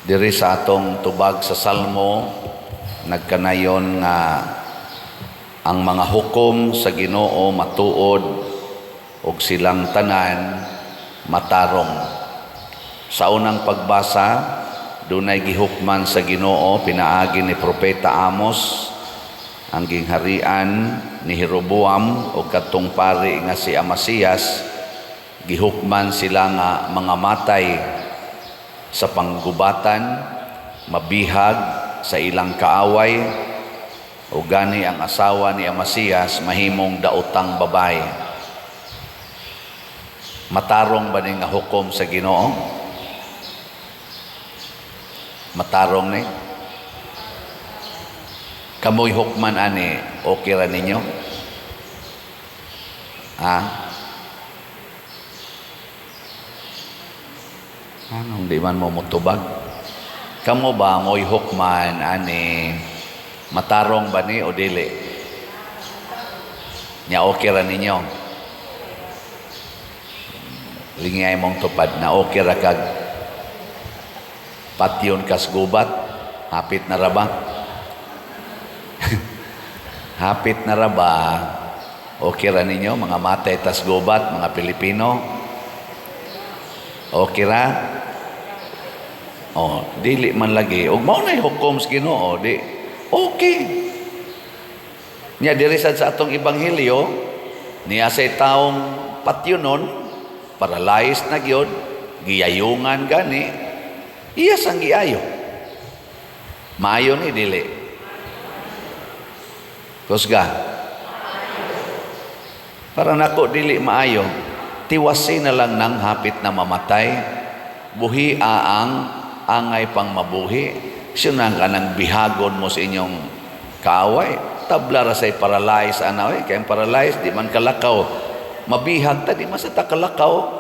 Diri sa atong tubag sa Salmo, nagkanayon nga ang mga hukom sa Ginoo matuod ug silang tanan matarong. Sa unang pagbasa, dunay gihukman sa Ginoo pinaagi ni Propeta Amos ang gingharian ni Jeroboam o katong pari nga si Amasiyas. Gihukman sila nga mga matay sa panggubatan, mabihag sa ilang kaaway, o gani ang asawa ni Amasiyas mahimong daotang babae. Matarong ba ni nga hukom sa Ginoo? Matarong ni? Kamoy hukman ani, okay ra ninyo? Anong di man mo mutubag? Kamo ba mo'y hukman ani, matarong ba ni o dili? Nya okay ra ninyo? Lingay mong tupad na okay ra kag patyon kas gubat, hapit na ra ba? Hapit na ra ba? Okay ra ninyo mga matay tas gubat, mga Pilipino? Okay ra? Dili man lagi. Ug mao nay hukom sa Ginoo, di okay. Nya diri sad sa atong ebanghelyo, niya say taong patyonon, paralyzed na gyud, giyayungan gani, iya sang giayo. Maayo ni dili. Kusga. Para nako dili maayo, tiwasin na lang nang hapit na mamatay, buhi ang angay pang mabuhi. Siya na ka nang bihagon mo sa inyong kaaway. Tabla ra say paralyzed anaway. Kaya paralyzed, di man kalakaw. Mabihag ta, di man sa ta kalakaw.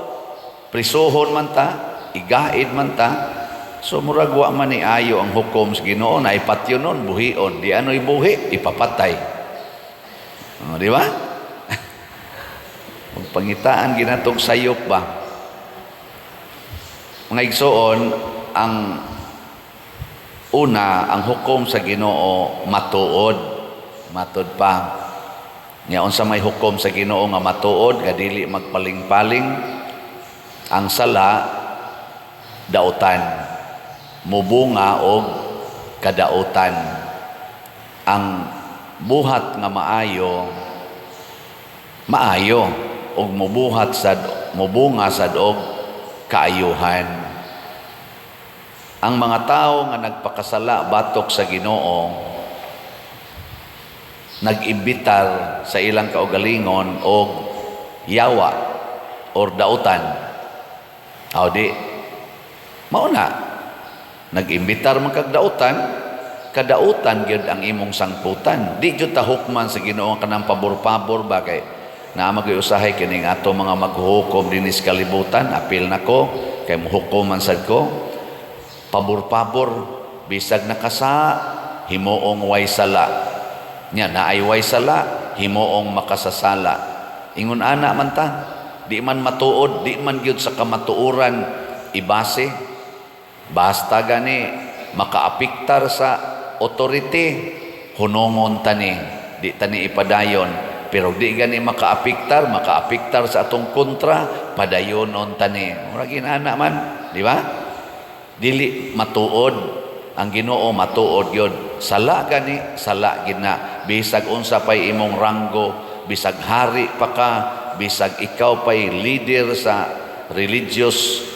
Prisuhon man ta, igaid man ta. So muragwa man ni ayo ang hukom sa Ginoo na ipatyonon, buhion. Di ano'y buhi, ipapatay. Di ba? Pangitaan ginatong sayop ba? Mga igsoon, ang una, ang hukom sa Ginoo matuod. Matud pa. Nya unsa may hukom sa Ginoo nga matuod, kadili magpaling-paling. Ang sala dautan, mubunga og kadautan. Ang buhat nga maayo og mubuhat sad mubunga sad og kaayuhan. Ang mga tao nga nagpakasala batok sa Ginoo, nag-imbitar sa ilang kaugalingon og yawa or dautan. Di mauna nag-imbitar man kag dautan, kadautan gyud ang imong sangputan. Di gyud ta hukman sa Ginoo kanang pabor-pabor ba kay na mag-usahay kining ato mga maghuhukom dinis kalibutan. Apil nako kay muhukom man sad ko. Pabor-pabor, bisag nakasa, himuong way sala. Nya naay way sala, himuong makasasala. Ingon ana man ta, di man matuod, di man gyud sa kamatuoran ibase. Basta gani makaapiktar sa authority, hunongon tani, di tani ipadayon. Pero di gani makaapiktar sa atong kontra, padayonon tani. Mura ginana man, di ba? Dili matuod ang Ginoo, matuod gyud. Sala gani, sala gina. Bisag unsa pay imong ranggo, bisag hari pa ka, bisag ikaw pay leader sa religious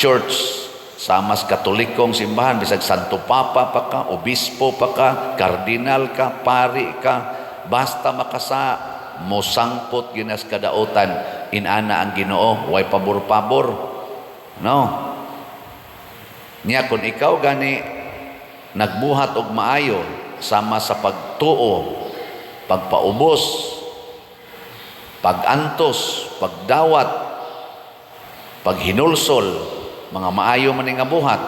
church, sa mas katolikong simbahan, bisag Santo Papa pa ka, obispo pa ka, kardinal ka, pari ka, basta makasa mo sangpot ginas kadautan, inana ang Ginoo, way pabor-pabor. No? Niya kung ikaw gani nagbuhat og maayo sama sa pagtuo, pagpaubos, pagantos, pagdawat, paghinulsol, mga maayo man nga buhat,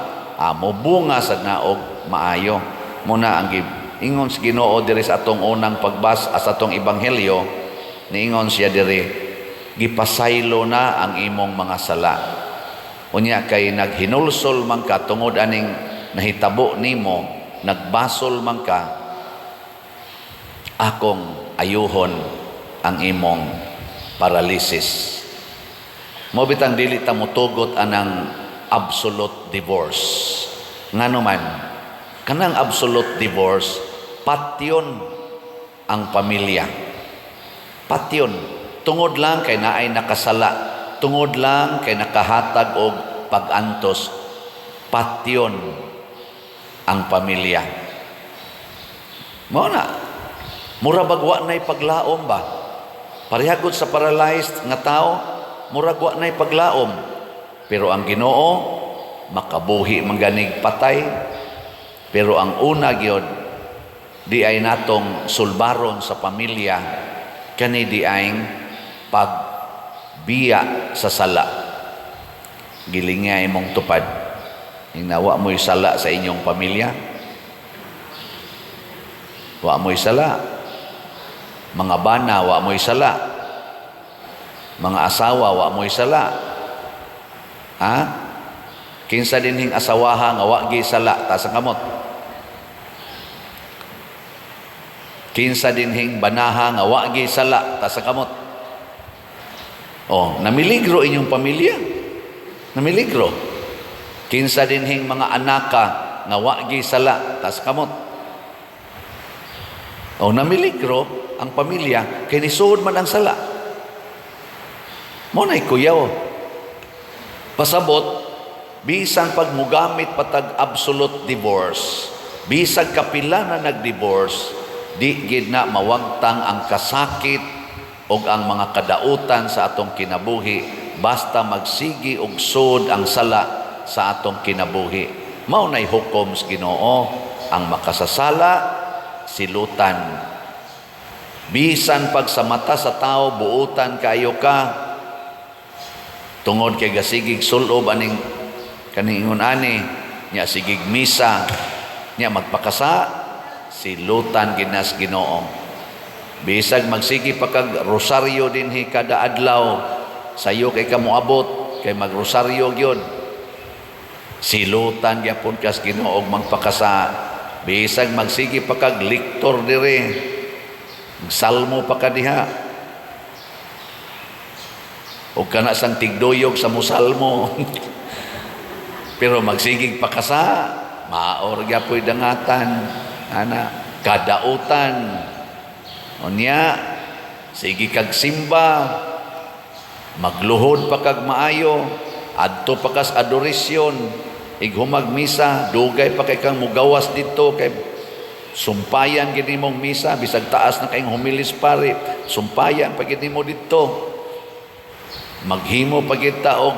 mo bunga sad na og maayo. Muna ang ingon sa Ginoo diri sa atong unang pagbasa sa atong ebanghelyo, niingon siya diri, gipasaylo na ang imong mga sala. Unya kay naghinulsol man ka tungod aning nahitabo nimo, nagbasol man ka, akong ayuhon ang imong paralysis. Mo bitang dili ta motugot anang absolute divorce. Ngano man, kanang absolute divorce, patyon ang pamilya. Patyon. Tungod lang kay naay nakasala. Tungod lang kay nakahatag og pag-antos. Patyon ang pamilya. Mao na. Mura bagwa na'y paglaom ba? Parihagod sa paralyzed nga tao, mura bagwa na'y paglaom. Pero ang Ginoo makabuhi mangganig patay. Pero ang una gyud di ay natong sulbaron sa pamilya, kani di ay pagbiya sa sala. Gilinga imong tupad. Hinawa mo'y sala sa inyong pamilya. Wa mo'y sala. Mga bana, wa mo'y sala. Mga asawa, wa mo'y sala. Ha? Kinsa dinhing asawaha nga wa gi sala ta sa kamot. Kinsa dinhing banaha nga wa gi sala ta sa kamot. Oh, namiligro inyong pamilya. Namiligro. Kinsa dinhing mga anaka nga wa gi sala ta sa kamot. Oh, namiligro ang pamilya kay nisuod man ang sala. Mo nay kuyaw. Pasabot bisan pag mugamit patag absolute divorce, bisag kapila na nag-divorce, di gid na mawagtang ang kasakit o ang mga kadautan sa atong kinabuhi basta magsigi og sud ang sala sa atong kinabuhi. Mao nay hukom sa Ginoo, ang makasasala silutan. Bisan pag sa mata sa tao buutan kayo ka, tungod kay gasigig sulob aning kaningon ani nya sigig misa nya magpakasa, silutan ginas Ginoo. Bisag magsigi pa kag rosaryo dinhi kada adlaw, sayo kay kamoabot kay magrosaryo gyud, silutan gyapon kas Ginoo magpakasa. Bisag magsigi pa kag liktor dire, salmo pa ka diha, o kana sang tigdoyog sa musalmo pero magsigig pakasa, maor gyapoy dangatan ana kadautan. Unya sige kag simba, magluhod pa kag maayo, adto pa kas adorisyon, ighumag misa, dugay pa kay kang mugawas dito kay sumpayan gid nimong misa, bisag taas na kayong humilis pare, sumpayan pa gid nimo dito. Maghimo pa gid ta og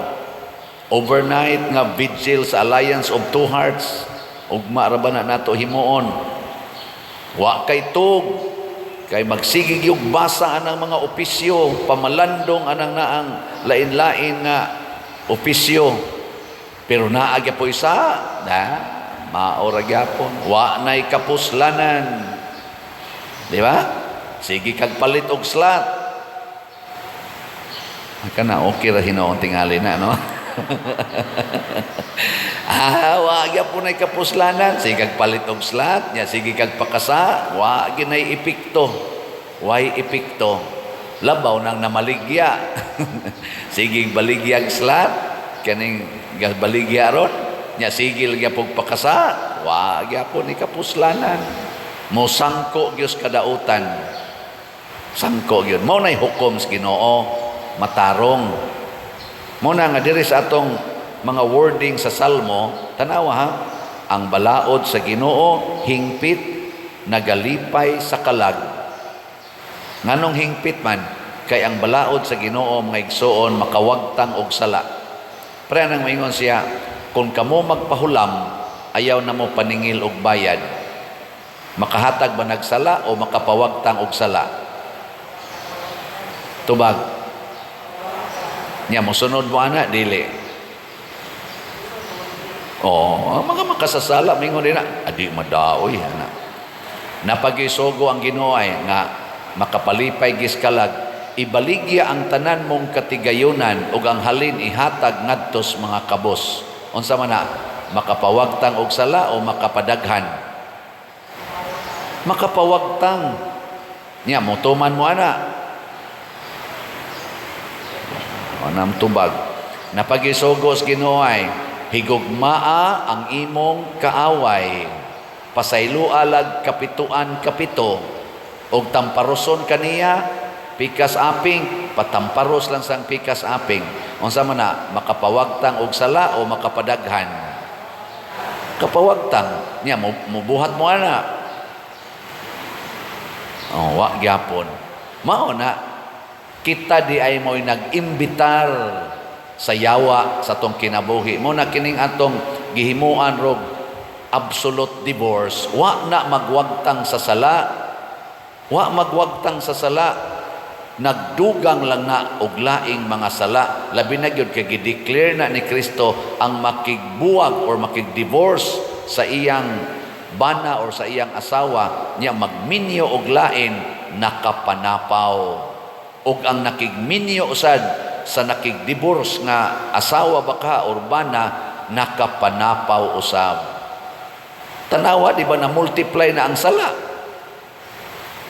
overnight nga vigil sa Alliance of Two Hearts, ugma ra ba na nato himuon. Wa kay tug kay magsigig yung basa anang mga opisyo, pamalandong anang naang lain-lain nga opisyo. Pero naagya po isa, na maora gyapon, wa nay kapuslanan. Di ba? Sige kag palit og slat. Kana okay ra hinoon tingali na, no? Wa gyapon nay kapuslanan, sige kag palit og slat, nya sige kag pakasa, wa ginay epekto. Why epekto? Labaw nang namaligya. Sige baligyag slat, kaning baligya ron, nya sigil gyapon pakasa, wa gyapon ni kapuslanan. Mo sangko gyud kadautan. Sangko gyud. Mao nay hukom sa Ginoo, matarong. Muna nga diri sa atong mga wording sa Salmo, tanawa ha, ang balaod sa Ginoo hingpit nagalipay sa kalag. Nganong hingpit man? Kay ang balaod sa Ginoo mga igsoon makawagtang og sala. Pre nang maingon siya, kung kamo magpahulam, ayaw na mo paningil og bayad. Makahatag ba nagsala o makapawagtang og sala? Tubag. Nya mosunod mo ana dili. Oh, mga makasasala mingon dina, adi madaoy ana. Napagisogo ang Ginoo ay nga makapalipay giskalag ibaligya ang tanan mong katigayunan ug ang halin ihatag ngadtos mga kabos. Unsa man na? Makapawagtang og sala o makapadaghan? Makapawagtang. Nya mutuman mo ana. Anam tubag. Napagisugos Ginoo ay higugmaa ang imong kaaway. Pasayloalag kapituan kapito og tamparoson kaniya pikas aping, patamparos lang sang pikas aping. Unsa man na? Makapawagtang og sala o makapadaghan? Kapawagtang. Nya mubuhat mo ana. Wa gyapon. Mao na kita di ay mo'y nag-imbitar sa yawa sa tong kinabuhi. Mo na kining atong gihimuan rog absolute divorce. Wa na magwagtang sa sala. Wa magwagtang sa sala. Nagdugang lang na og laing mga sala. Labi na gyud kay gi-declare na ni Kristo ang makigbuwag or makigdivorce sa iyang bana or sa iyang asawa niya magminyo og lain nakapanapaw. Og ang nakigminyo usad sa nakigdivorce nga asawa baka or bana nakapanapaw usab. Tanawa di ba na multiply na ang sala?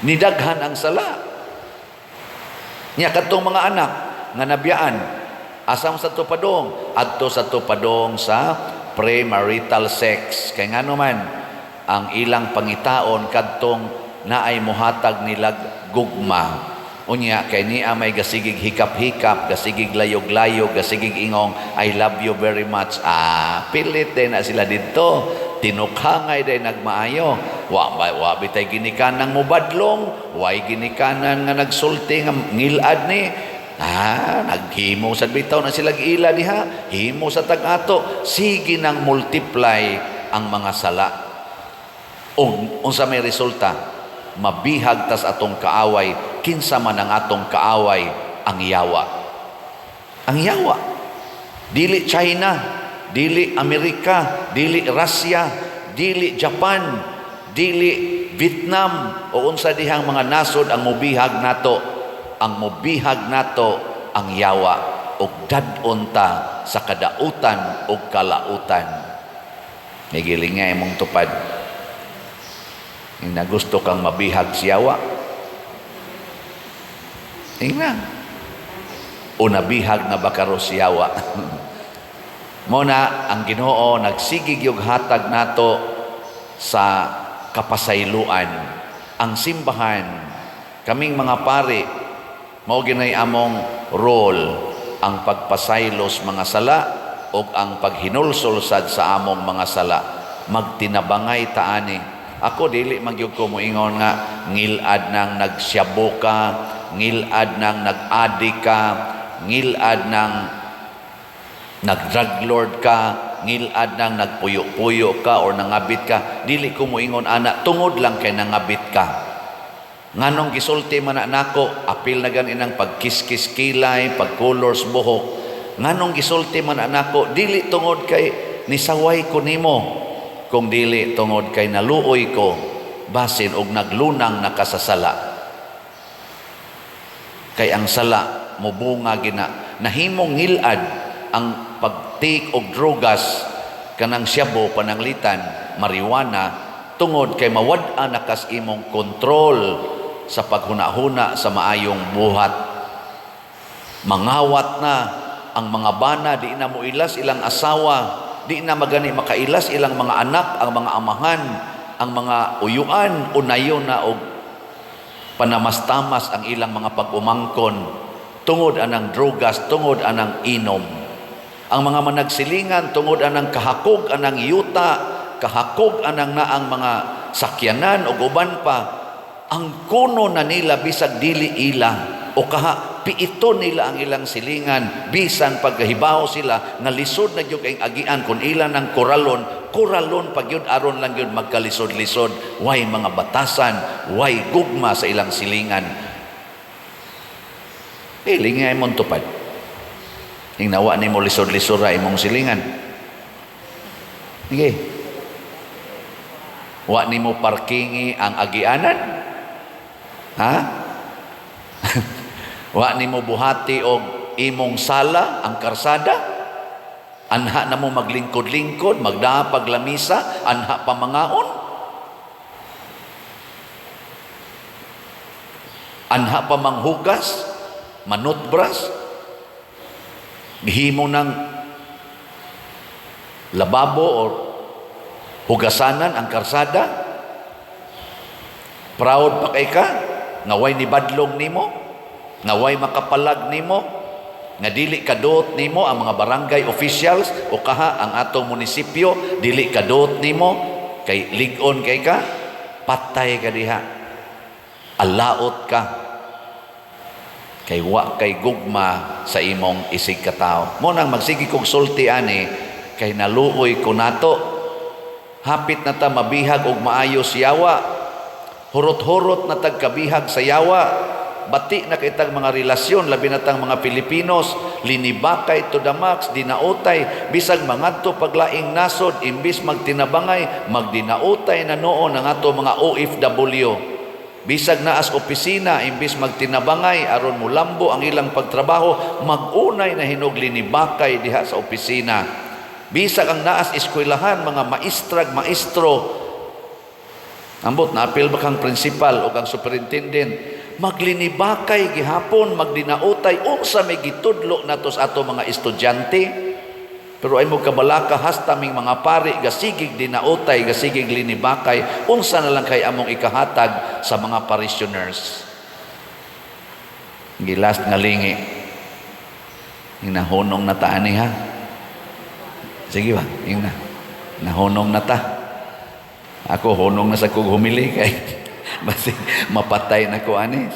Nidaghan ang sala. Nya kadtong mga anak nga nabiyaan asam sa tupadong adto sa tupadong sa premarital sex. Kay ngano man ang ilang pangitaon kadtong naay mohatag nilag gugma. Unya kay niya may gasigig hikap-hikap, gasigig layog-layog, gasigig ingong I love you very much. Pilit din na sila dito. Tinukhangay din nagmaayo. Wa bitay ginikanan mubadlong, way ginikanan nga nagsulti nga ngilad ni. Naghimo sa bitaw na sila ila diha, himo sa tag-ato. Sige nang multiply ang mga sala. Unsa may resulta? Mabihag tas atong kaaway, kinsa man ang atong kaaway, ang yawa. Ang yawa. Dili China, dili Amerika, dili Russia, dili Japan, dili Vietnam, o unsa dihang mga nasod ang mubihag nato. Ang mubihag nato ang yawa, ug dad-on ta sa kadautan ug kalautan. Nagiling nga imong tupad. Na gusto kang mabihag siyawa. Tingnan. O nabihag na bakaro siyawa. Muna ang Ginoo nagsigig yung hatag nato sa kapasayloan. Ang simbahan, kaming mga pari, mao ginay among role ang pagpasaylos mga sala o ang paghinulsulsad sa among mga sala. Magtinabangay taani. Ako dili magyud ko moingon nga ngilad nang nagsyabo ka, ngilad nang nag-adi ka, ngilad nang nag-drug lord ka, ngilad nang nagpuyo-puyo ka or nangabit ka. Dili ko moingon ana tungod lang kay nangabit ka. Nganong gisulti man nako, apil na ganinang pagkiskis kilay, pagcolors buhok. Nganong gisulti man nako, dili tungod kay nisaway ko nimo. Kung dili tungod kay naluoy ko basin og naglunang nakasasala. Kay ang sala mubunga gina nahimong ngilad ang pagtik og drogas kanang syabo pananglitan marijuana tungod kay mawad-an nakas imong kontrol sa paghuna-huna sa maayong buhat. Mangawat na ang mga bana, di na mo ilas ilang asawa, di na magani makailas ilang mga anak, ang mga amahan, ang mga uyuan, unayo na og panamastamas ang ilang mga pag-umangkon tungod anang drogas, tungod anang inom. Ang mga managsilingan tungod anang kahakog anang yuta, kahakog anang naang mga sakyanan o uban pa, ang kuno na nila bisag dili ila o piito nila ang ilang silingan bisan paghibaw sila nga lisod na gyud kay agian kun ila ng koralon pag yun aron lang yun magkalisod-lisod, way mga batasan, way gugma sa ilang silingan. Lingay mong tupad. Ing nawa ni mo lisod-lisod ra imong silingan. Sige. Wa ni mo parkingi ang agianan? Ha? Wa nimo buhati og imong sala ang karsada. Anha na mo maglingkod-lingkod, magdapag lamisa, anha pa mangaon. Anha pa manghugas, manutbras. Gihimo ng lababo o hugasanan ang karsada. Proud pa kay ka, ngaway ni badlong nimo, ngaway makapalag nimo, nga dili kadot nimo ang mga barangay officials o kaha ang atong munisipyo, dili kadot nimo, kay ligon kay ka, patay ka diha. Alaot ka. Kay wa kay gugma sa imong isig katao. Mo nang magsigi kog sulti ani, kay naluoy ko nato. Hapit na ta mabihag og maayo si yawa. Hurot-hurot na tagkabihag sa yawa. Bati na kitang mga relasyon, labi na tang mga Pilipinos, linibakay to the max, dinautay, bisag mangadto paglaing nasod, imbis magtinabangay, magdinautay na noon ang ato mga OFW. Bisag na as opisina, imbis magtinabangay, aron mulambo ang ilang pagtrabaho, magunay na hinog linibakay diha sa opisina. Bisag ang naas eskwelahan, mga maestrag, maestro, ambot na apil ba kang principal o kang superintendent, maglinibakay gihapon, magdinautay, unsa may gitudlo nato sa ato mga estudyante. Pero ay mo kabalaka hasta ming mga pari gasigig dinautay, gasigig linibakay, unsa na lang kay among ikahatag sa mga parishioners. Gilas nga lingi. Hinahunong na ta ani ha. Sige ba? Yung na. Nahunong na ta. Ako hunong na sa kog humili kay basi mapatay na ko ani.